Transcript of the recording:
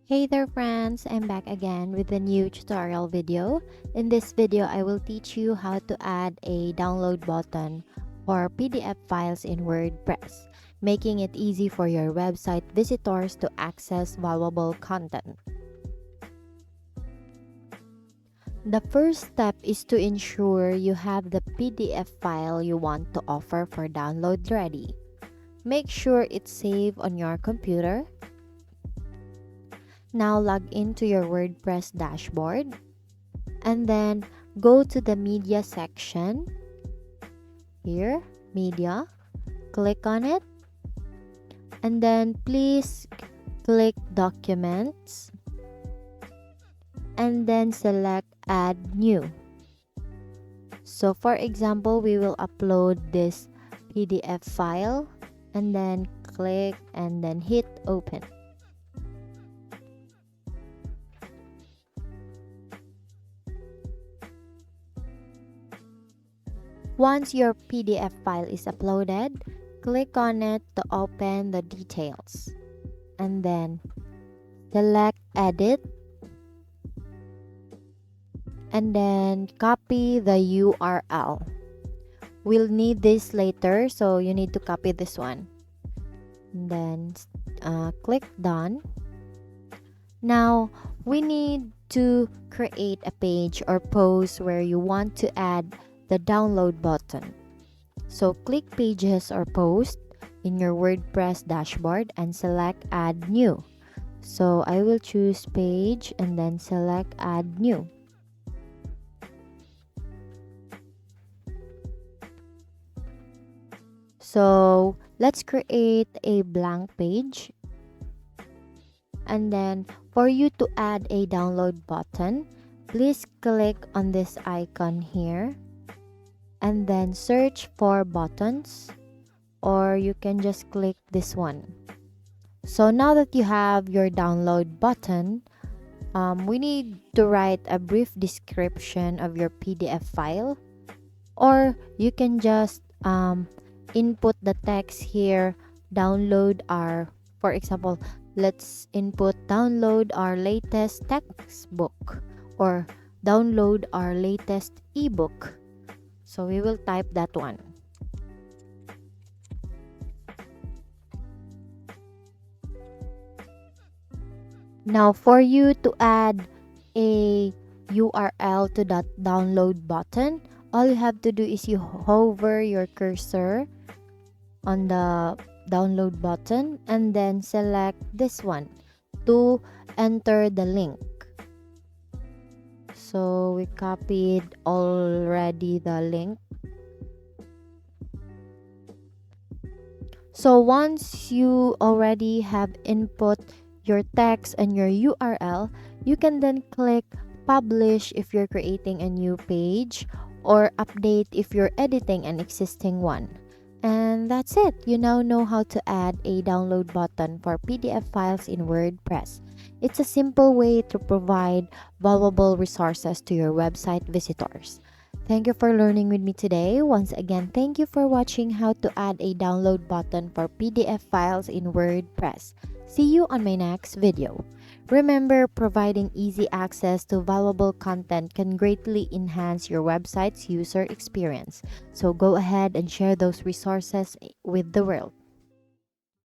Hey there friends, I'm back again with a new tutorial video. In this video, I will teach you how to add a download button for PDF files in WordPress, making it easy for your website visitors to access valuable content. The first step is to ensure you have the PDF file you want to offer for download ready. Make sure it's saved on your computer. Now log into your WordPress dashboard and then go to the media section. Here, media, click on it and then please click documents and then select add new. So for example, we will upload this PDF file and then click and then hit open. Once your PDF file is uploaded, click on it to open the details and then select edit and then copy the URL. We'll need this later, so you need to copy this one. And then click done. Now we need to create a page or post where you want to add the download button. So click pages or post in your WordPress dashboard and select add new. So I will choose page and then select add new. So let's create a blank page. And then for you to add a download button, please click on this icon here and then search for buttons, or you can just click this one. So now that you have your download button, we need to write a brief description of your PDF file, or you can just input the text here, download our, for example, let's input download our latest textbook or download our latest ebook. So we will type that one. Now for you to add a URL to that download button, all you have to do is you hover your cursor on the download button and then select this one to enter the link. So we copied already the link. So once you already have input your text and your URL, you can then click publish if you're creating a new page, or update if you're editing an existing one. And that's it. You now know how to add a download button for PDF files in WordPress. It's a simple way to provide valuable resources to your website visitors. Thank you for learning with me today. Once again, thank you for watching how to add a download button for PDF files in WordPress. See you on my next video. Remember, providing easy access to valuable content can greatly enhance your website's user experience. So go ahead and share those resources with the world.